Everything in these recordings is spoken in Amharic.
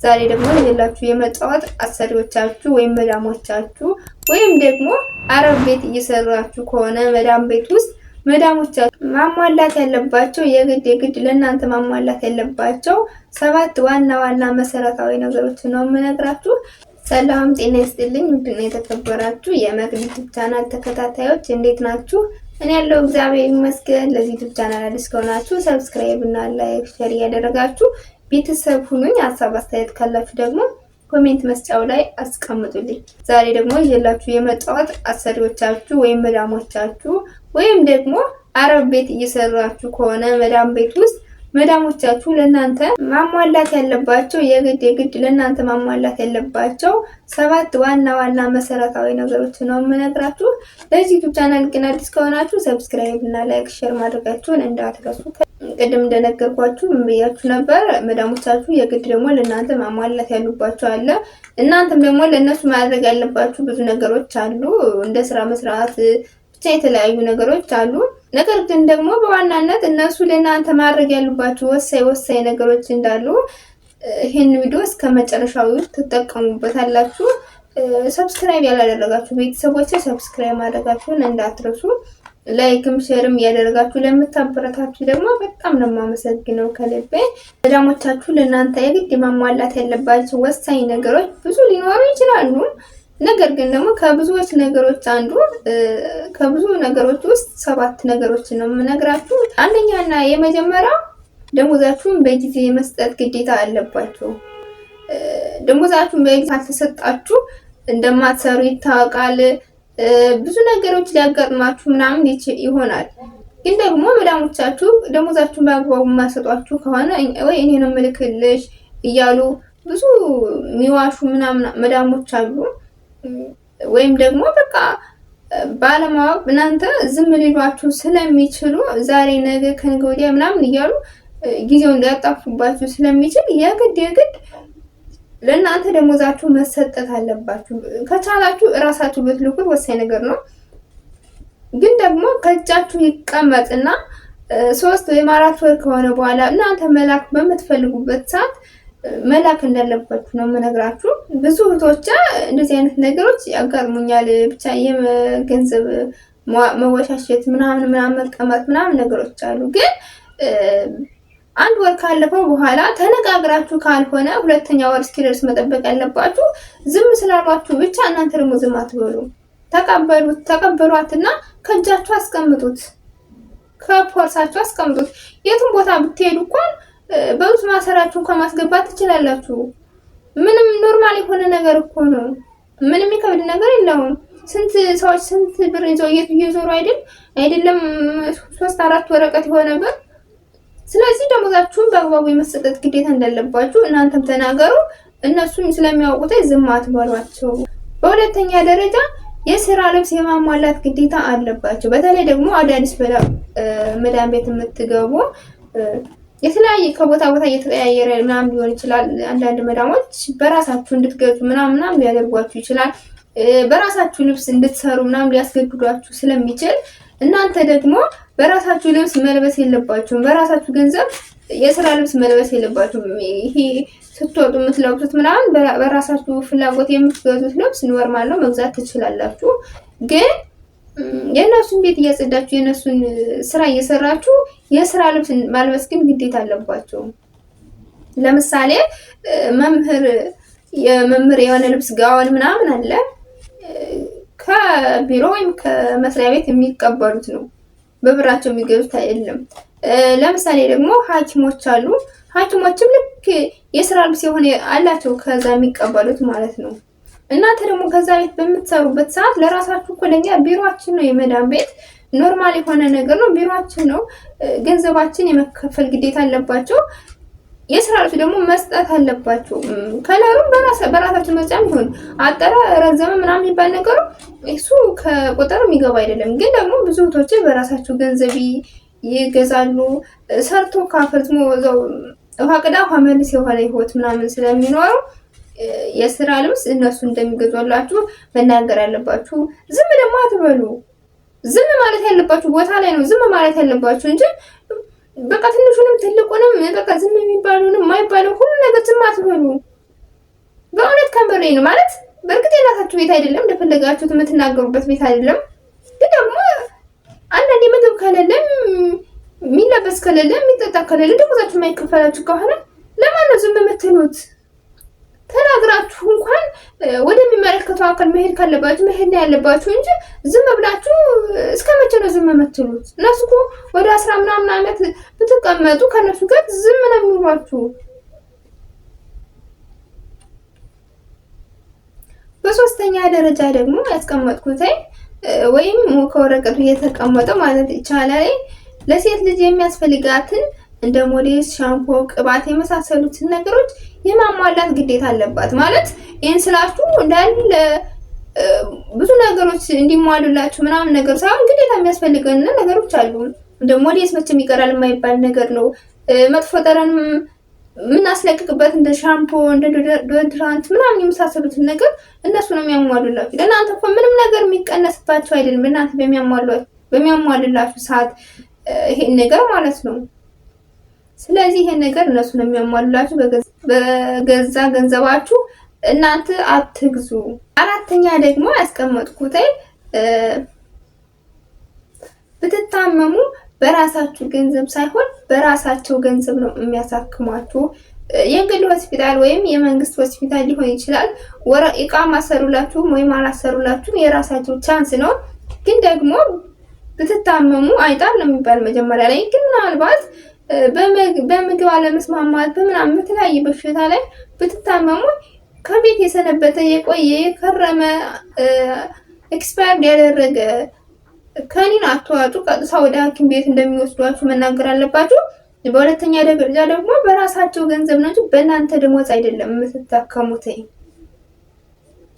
ዛሬ ደግሞ ይዤላችሁ የመጣሁት አሰሪዎቻችሁ ወይም መዳሞቻችሁ ወይም ደግሞ አረብ ቤት እየሰራችሁ ከሆነ መዳም ቤት ውስጥ መዳሞቻችሁ ማሟላት ያለባቸው የግድ ለእናንተ ማሟላት ያለባቸው 7 ዋና መሰረታዊ ነገሮች ነው የምነግራችሁ። ሰላም ጤና ይስጥልኝ። ውድና የተከበራችሁ የመቅዲት ቻናል ተከታታዮች እንዴት ናችሁ? እኔ ያለው እግዚአብሔር ይመስገን። ለዚህ ዩቲዩብ ቻናል አዲስ ከሆናችሁ ሰብስክራይብ እና ላይክ ሼር ያደረጋችሁ ቤተሰብ ሁኑኝ። ሀሳብ አስተያየት ካላችሁ ደግሞ ኮሜንት መስጫው ላይ አስቀምጡልኝ። ዛሬ ደግሞ ይዤላችሁ የመጣሁት አሰሪዎቻችሁ ወይም መዳሞቻችሁ ወይም ደግሞ አረብ ቤት እየሰራችሁ ከሆነ መዳም ቤት ውስጥ መዳሞቻችሁ ለእናንተ ማሟላት ያለባቸው የግድ ለእናንተ ማሟላት ያለባቸው 7 ዋና መሰረታዊ ነገሮች ነው የምነግራችሁ። ለዚህ ዩቲዩብ ቻናል ግን አዲስ ከሆናችሁ ሰብስክራይብ እና ላይክ ሼር ማድረጋችሁን እንዳትረሱ። ቅድም እንደነገርኳችሁ ምን ብያችሁ ነበር? መዳሞቻችሁ የግድ ደግሞ ለእናንተ ማሟላት ያሉባቸው አለ። እናንተም ደግሞ ለእነሱ ማድረግ ያለባችሁ ብዙ ነገሮች አሉ። እንደ ስራ መስራት ብቻ የተለያዩ ነገሮች አሉ። ነገር ግን ደግሞ በዋናነት እነሱ ለእናንተ ማድረግ ያሉባችሁ ወሳኝ ነገሮች እንዳሉ ይህን ቪዲዮ እስከ መጨረሻው ትጠቀሙበታላችሁ። ሰብስክራይብ ያላደረጋችሁ ቤተሰቦች ሰብስክራይብ ማድረጋችሁን እንዳትረሱ። ላይክም ሼርም እያደረጋችሁ ለምታበረታችሁ ደግሞ በጣም ነው የማመሰግነው ከልቤ። መዳሞቻችሁ ለእናንተ የግድ ማሟላት ያለባቸው ወሳኝ ነገሮች ብዙ ሊኖሩ ይችላሉ። ነገር ግን ደግሞ ከብዙዎች ነገሮች ውስጥ 7 ነገሮች ነው የምነግራችሁ። አንደኛና የመጀመሪያው ደሞዛችሁን በጊዜ መስጠት ግዴታ አለባችሁ። ደሞዛችሁን በጊዜ ካልተሰጣችሁ እንደማትሰሩ ይታወቃል። ብዙ ነገሮች ሊያጋጥማችሁ ምናምን ይሆናል። ግን ደግሞ መዳሞቻችሁ ደሞዛችሁን በአግባቡ የማይሰጧችሁ ከሆነ ወይ እኔ ነው የምልክልሽ እያሉ ብዙ የሚዋሹ ምናምን መዳሞች አሉ። ወይም ደግሞ በቃ ባለማወቅ እናንተ ዝም ሊሏችሁ ስለሚችሉ ዛሬ ነገ ከነገ ወዲያ ምናምን እያሉ ጊዜውን ሊያጣፉባችሁ ስለሚችል የግድ ለእናንተ ደሞዛችሁ መሰጠት አለባችሁ። ከቻላችሁ እራሳችሁ ብትልኩት ወሳኝ ነገር ነው። ግን ደግሞ ከእጃችሁ ይቀመጥና 3 ወይም 4 ወር ከሆነ በኋላ እናንተ መላክ በምትፈልጉበት ሰዓት መላክ እንዳለባችሁ ነው የምነግራችሁ። ብዙ እህቶች እንደዚህ አይነት ነገሮች ያጋጥሙኛል። ብቻ የገንዘብ መወሻሸት ምናምን መቀመጥ ምናምን ነገሮች አሉ። ግን 1 ወር ካለፈው በኋላ ተነጋግራችሁ ካልሆነ 2ኛ ወር እስኪደርስ መጠበቅ ያለባችሁ። ዝም ስላሏችሁ ብቻ እናንተ ደግሞ ዝም አትበሉ። ተቀበሏትና ከእጃችሁ አስቀምጡት፣ ከፖርሳችሁ አስቀምጡት። የትም ቦታ ብትሄዱ እንኳን በውስጥ ማሰራችሁ እንኳን ማስገባት ትችላላችሁ። ምንም ኖርማል የሆነ ነገር እኮ ነው። ምንም የሚከብድ ነገር የለውም። ስንት ሰዎች ስንት ብር ይዘው እየዞሩ አይደለም 3-4 ወረቀት የሆነ ብር። ስለዚህ ደሞዛችሁን በአግባቡ የመሰጠት ግዴታ እንዳለባችሁ እናንተም ተናገሩ። እነሱም ስለሚያውቁት ዝም አትበሏቸው። በሁለተኛ ደረጃ የስራ ልብስ የማሟላት ግዴታ አለባቸው። በተለይ ደግሞ አዳዲስ መዳም ቤት የምትገቡ የተለያየ ከቦታ እየተቀያየረ ምናምን ሊሆን ይችላል። አንዳንድ መዳሞች በራሳችሁ እንድትገዙ ምናምን ሊያደርጓችሁ ይችላል። በራሳችሁ ልብስ እንድትሰሩ ምናምን ሊያስገድዷችሁ ስለሚችል እናንተ ደግሞ በራሳችሁ ልብስ መልበስ የለባችሁም። በራሳችሁ ገንዘብ የስራ ልብስ መልበስ የለባችሁም። ይሄ ስትወጡ የምትለብሱት ምናምን በራሳችሁ ፍላጎት የምትገዙት ልብስ ኖርማል ነው፣ መግዛት ትችላላችሁ። ግን የእነሱን ቤት እያጸዳችሁ የእነሱን ስራ እየሰራችሁ የስራ ልብስ ማልበስ ግን ግዴታ አለባቸው። ለምሳሌ የመምህር የሆነ ልብስ ጋውን ምናምን አለ፣ ከቢሮ ወይም ከመስሪያ ቤት የሚቀበሉት ነው፣ በብራቸው የሚገዙት አይደለም። ለምሳሌ ደግሞ ሐኪሞች አሉ። ሐኪሞችም ልክ የስራ ልብስ የሆነ አላቸው ከዛ የሚቀበሉት ማለት ነው። እናንተ ደግሞ ከዛ ቤት በምትሰሩበት ሰዓት ለራሳችሁ እኮ ለኛ ቢሮአችን ነው፣ የመዳም ቤት ኖርማል የሆነ ነገር ነው፣ ቢሮአችን ነው። ገንዘባችን የመከፈል ግዴታ አለባቸው። የስራ ልብስ ደግሞ መስጠት አለባቸው። ከለሩም በራሳቸው መጫም ይሁን አጠረ ረዘመ ምናምን የሚባል ነገሩ እሱ ከቁጥር የሚገባ አይደለም። ግን ደግሞ ብዙ እህቶች በራሳቸው ገንዘብ ይገዛሉ። ሰርቶ ካፈዝሞ ውሃ ቅዳ ውሃ መልስ የሆነ ህይወት ምናምን ስለሚኖረው የስራ ልብስ እነሱ እንደሚገዙላችሁ መናገር አለባችሁ። ዝም ደግሞ አትበሉ። ዝም ማለት ያለባችሁ ቦታ ላይ ነው ዝም ማለት ያለባችሁ እንጂ በቃ ትንሹንም ትልቁንም በቃ ዝም የሚባሉንም የማይባለው ሁሉ ነገር ዝም አትበሉ። የምሬ ነው ማለት በእርግጥ የራሳችሁ ቤት አይደለም፣ እንደፈለጋችሁት የምትናገሩበት ቤት አይደለም። ግን ደግሞ አንዳንዴ ምግብ ከሌለም የሚለበስ ከሌለ የሚጠጣ ከሌለ ደሞዛችሁ የማይከፈላችሁ ከሆነ ለማን ነው ዝም የምትሉት? ተናግራችሁ እንኳን ወደሚመለከተው አካል መሄድ ካለባችሁ መሄድ ነው ያለባችሁ እንጂ ዝም ብላችሁ እስከ መቼ ነው ዝም የምትሉት? እነሱ እኮ ወደ 10 ምናምን ዓመት ብትቀመጡ ከነሱ ጋር ዝም ነው የሚሏችሁ። በሶስተኛ ደረጃ ደግሞ ያስቀመጥኩት ወይም ከወረቀቱ የተቀመጠው ማለት ይቻላል ለሴት ልጅ የሚያስፈልጋትን እንደ ሞዴስ፣ ሻምፖ፣ ቅባት የመሳሰሉትን ነገሮች የማሟላት ግዴታ አለባት። ማለት ይሄን ስላችሁ እንዳለ ብዙ ነገሮች እንዲሟሉላችሁ ምናምን ነገር ሳይሆን ግዴታ የሚያስፈልገን ነገሮች አሉ። እንደ ሞዴስ መቼም ይቀራል የማይባል ነገር ነው። መጥፎ ጠረን የምናስለቅቅበት እንደ ሻምፖ፣ እንደ ዶድራንት ምናምን የመሳሰሉትን ነገር እነሱ ነው የሚያሟሉላችሁ። ለእናንተ እኮ ምንም ነገር የሚቀነስባችሁ አይደለም። እናንተ በሚያሟሉላችሁ ሰዓት ይሄን ነገር ማለት ነው። ስለዚህ ይሄን ነገር እነሱ ነው የሚያሟሉላችሁ። በገዛ ገንዘባችሁ እናንተ አትግዙ። አራተኛ ደግሞ ያስቀመጥኩት ብትታመሙ በራሳችሁ ገንዘብ ሳይሆን በራሳቸው ገንዘብ ነው የሚያሳክሟችሁ። የግል ሆስፒታል ወይም የመንግስት ሆስፒታል ሊሆን ይችላል። እቃ ማሰሩላችሁ ወይም አላሰሩላችሁ የራሳቸው ቻንስ ነው። ግን ደግሞ ብትታመሙ አይጣል ነው የሚባል መጀመሪያ ላይ። ግን ምናልባት በምግብ አለመስማማት በምናምን በተለያየ በሽታ ላይ ብትታመሙ ከቤት የሰነበተ የቆየ የከረመ ኤክስፓየርድ ያደረገ ከኒን አትዋጡ። ቀጥታ ወደ ሐኪም ቤት እንደሚወስዷችሁ መናገር አለባችሁ። በሁለተኛ ደረጃ ደግሞ በራሳቸው ገንዘብ ነው እንጂ በእናንተ ደሞዝ አይደለም የምትታከሙት።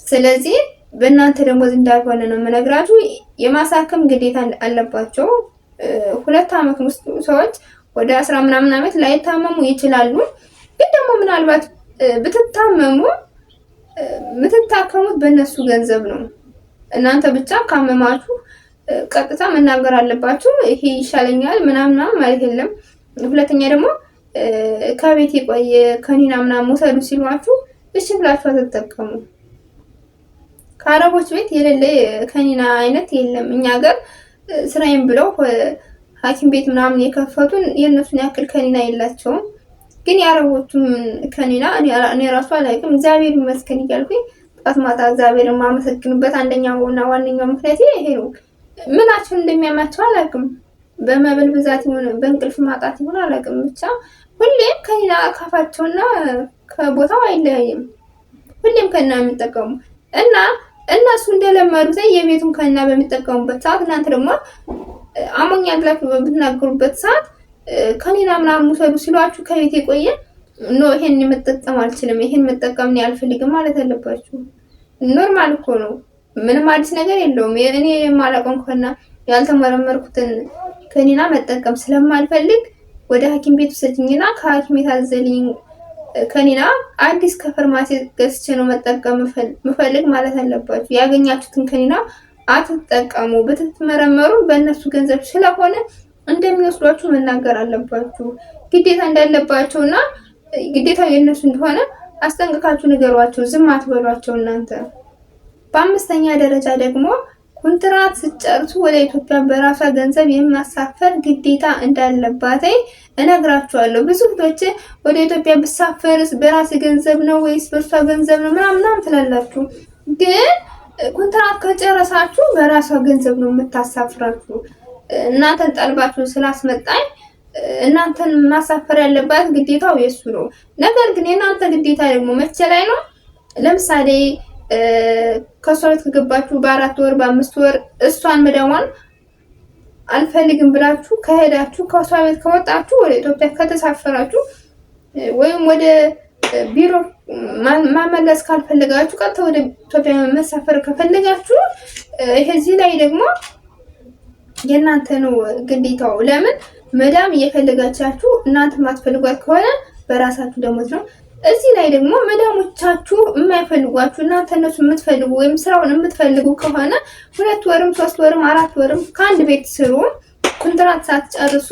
ስለዚህ በእናንተ ደሞዝ እንዳልሆነ ነው የምነግራችሁ። የማሳከም ግዴታ አለባቸው። 2 ዓመት ውስጥ ሰዎች ወደ 10 ምናምን ዓመት ላይ ታመሙ ይችላሉ። ግን ደግሞ ምናልባት ብትታመሙ የምትታከሙት በእነሱ ገንዘብ ነው። እናንተ ብቻ ካመማችሁ ቀጥታ መናገር አለባችሁ። ይሄ ይሻለኛል ምናምን ማለት የለም። ሁለተኛ ደግሞ ከቤት የቆየ ከኒና ምናምን ወሰዱ ሲሏችሁ እሺ ብላችሁ አትጠቀሙ። ከአረቦች ቤት የሌለ ከኒና አይነት የለም። እኛ ሀገር ስራዬን ብለው ሐኪም ቤት ምናምን የከፈቱን የእነሱን ያክል ከኒና የላቸውም። ግን የአረቦቹም ከኒና እኔ ራሱ አላውቅም። እግዚአብሔር ይመስገን እያልኩኝ ጣት ማታ እግዚአብሔርን ማመሰግንበት አንደኛውና ዋነኛው ምክንያት ይሄ ነው። ምናቸውን እንደሚያማቸው አላውቅም። በመብል ብዛት ይሁን በእንቅልፍ ማጣት ይሁን አላውቅም። ብቻ ሁሌም ከኒና ካፋቸውና ከቦታው አይለያይም። ሁሌም ከኒና የሚጠቀሙ እና እነሱ እንደለመዱት የቤቱን ከኒና በሚጠቀሙበት ሰዓት እናንተ ደግሞ አሞኛል ብላችሁ በምትናገሩበት ሰዓት ከኒና ምናምን ውሰዱ ሲሏችሁ ከቤት የቆየ ይሄን መጠቀም አልችልም፣ ይሄን መጠቀም ነው አልፈልግም ማለት አለባችሁ። ኖርማል እኮ ነው። ምንም አዲስ ነገር የለውም። እኔ የማላውቀው ከሆነ ያልተመረመርኩትን ከኒና መጠቀም ስለማልፈልግ ወደ ሐኪም ቤት ወሰድኝና ከሐኪም የታዘልኝ ከኒና አዲስ ከፋርማሲ ገዝቼ ነው መጠቀም ምፈልግ ማለት አለባችሁ። ያገኛችሁትን ከኒና አትጠቀሙ። ብትመረመሩ በእነሱ ገንዘብ ስለሆነ እንደሚወስዷችሁ መናገር አለባችሁ። ግዴታ እንዳለባቸውና ግዴታው የእነሱ እንደሆነ አስጠንቅቃችሁ ንገሯቸው። ዝም አትበሏቸው እናንተ። በአምስተኛ ደረጃ ደግሞ ኮንትራት ስጨርሱ ወደ ኢትዮጵያ በራሷ ገንዘብ የማሳፈር ግዴታ እንዳለባት እነግራችኋለሁ። ብዙ እህቶች ወደ ኢትዮጵያ ብሳፈርስ በራስ ገንዘብ ነው ወይስ በሷ ገንዘብ ነው ምናምን ትላላችሁ። ግን ኮንትራት ከጨረሳችሁ በራሷ ገንዘብ ነው የምታሳፍራችሁ። እናንተን ጠልባችሁ ስላስመጣኝ እናንተን ማሳፈር ያለባት ግዴታው የሱ ነው። ነገር ግን የእናንተ ግዴታ ደግሞ መቼ ላይ ነው? ለምሳሌ ከሷ ቤት ከገባችሁ በ4 ወር በ5 ወር እሷን መዳሟን አልፈልግም ብላችሁ ከሄዳችሁ ከሷ ቤት ከወጣችሁ ወደ ኢትዮጵያ ከተሳፈራችሁ ወይም ወደ ቢሮ ማመለስ ካልፈለጋችሁ ቀጥታ ወደ ኢትዮጵያ መሳፈር ከፈለጋችሁ እዚህ ላይ ደግሞ የእናንተ ነው ግዴታው። ለምን መዳም እየፈለጋቻችሁ እናንተ ማትፈልጓት ከሆነ በራሳችሁ ደሞዝ ነው። እዚህ ላይ ደግሞ መዳሞቻችሁ የማይፈልጓችሁ እናንተ እነሱ የምትፈልጉ ወይም ስራውን የምትፈልጉ ከሆነ 2 ወርም 3 ወርም 4 ወርም ከአንድ ቤት ስሩ ኮንትራት ሳትጨርሱ።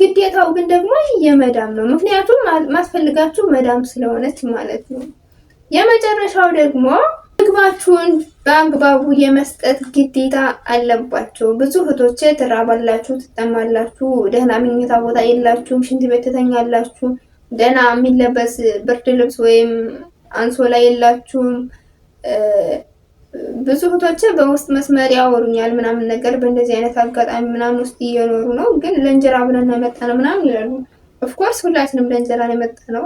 ግዴታው ግን ደግሞ የመዳም ነው። ምክንያቱም ማትፈልጋችሁ መዳም ስለሆነች ማለት ነው። የመጨረሻው ደግሞ ምግባችሁን በአግባቡ የመስጠት ግዴታ አለባቸው። ብዙ እህቶች ትራባላችሁ፣ ትጠማላችሁ፣ ደህና መኝታ ቦታ የላችሁም፣ ሽንት ቤት ትተኛላችሁ፣ ደህና የሚለበስ ብርድ ልብስ ወይም አንሶላ የላችሁም። ብዙ እህቶች በውስጥ መስመር ያወሩኛል ምናምን ነገር በእንደዚህ አይነት አጋጣሚ ምናምን ውስጥ እየኖሩ ነው። ግን ለእንጀራ ብለን የመጣ ነው ምናምን ይላሉ። ኦፍኮርስ ሁላችንም ለእንጀራ ነው የመጣ ነው።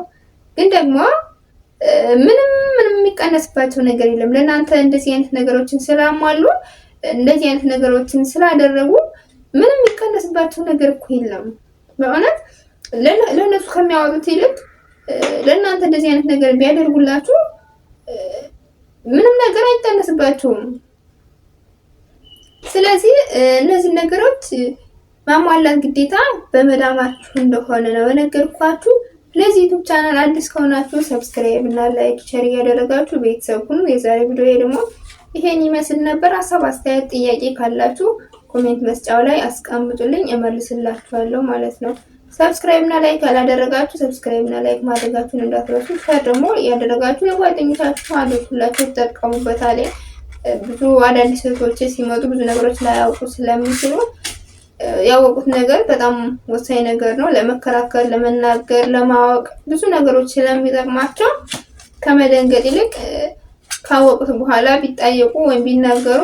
ግን ደግሞ ምንም የሚቀነስባቸው ነገር የለም። ለእናንተ እንደዚህ አይነት ነገሮችን ስላሟሉ እንደዚህ አይነት ነገሮችን ስላደረጉ ምንም የሚቀነስባቸው ነገር እኮ የለም። በእውነት ለእነሱ ከሚያወጡት ይልቅ ለእናንተ እንደዚህ አይነት ነገር ቢያደርጉላችሁ ምንም ነገር አይቀነስባቸውም። ስለዚህ እነዚህ ነገሮች ማሟላት ግዴታ በመዳማችሁ እንደሆነ ነው የነገርኳችሁ። ለዚህ ዩቲዩብ ቻናል አዲስ ከሆናችሁ ሰብስክራይብ እና ላይክ ሼር እያደረጋችሁ ቤተሰብ ሁኑ። የዛሬ ቪዲዮ ደግሞ ይሄን ይመስል ነበር። ሀሳብ አስተያየት፣ ጥያቄ ካላችሁ ኮሜንት መስጫው ላይ አስቀምጡልኝ እመልስላችኋለሁ ማለት ነው። ሰብስክራይብ እና ላይክ ያላደረጋችሁ ሰብስክራይብ እና ላይክ ማድረጋችሁን እንዳትረሱ። ሸር ደግሞ ያደረጋችሁ ለጓደኞቻችሁ አድርጉላችሁ፣ ተጠቀሙበታል። ብዙ አዳዲስ ሰዎች ሲመጡ ብዙ ነገሮች ላያውቁ ስለሚችሉ ያወቁት ነገር በጣም ወሳኝ ነገር ነው። ለመከራከር፣ ለመናገር፣ ለማወቅ ብዙ ነገሮች ስለሚጠቅማቸው ከመደንገጥ ይልቅ ካወቁት በኋላ ቢጠየቁ ወይም ቢናገሩ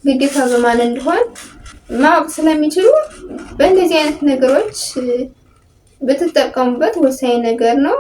ግዴታ በማን እንደሆነ ማወቅ ስለሚችሉ በእንደዚህ አይነት ነገሮች ብትጠቀሙበት ወሳኝ ነገር ነው።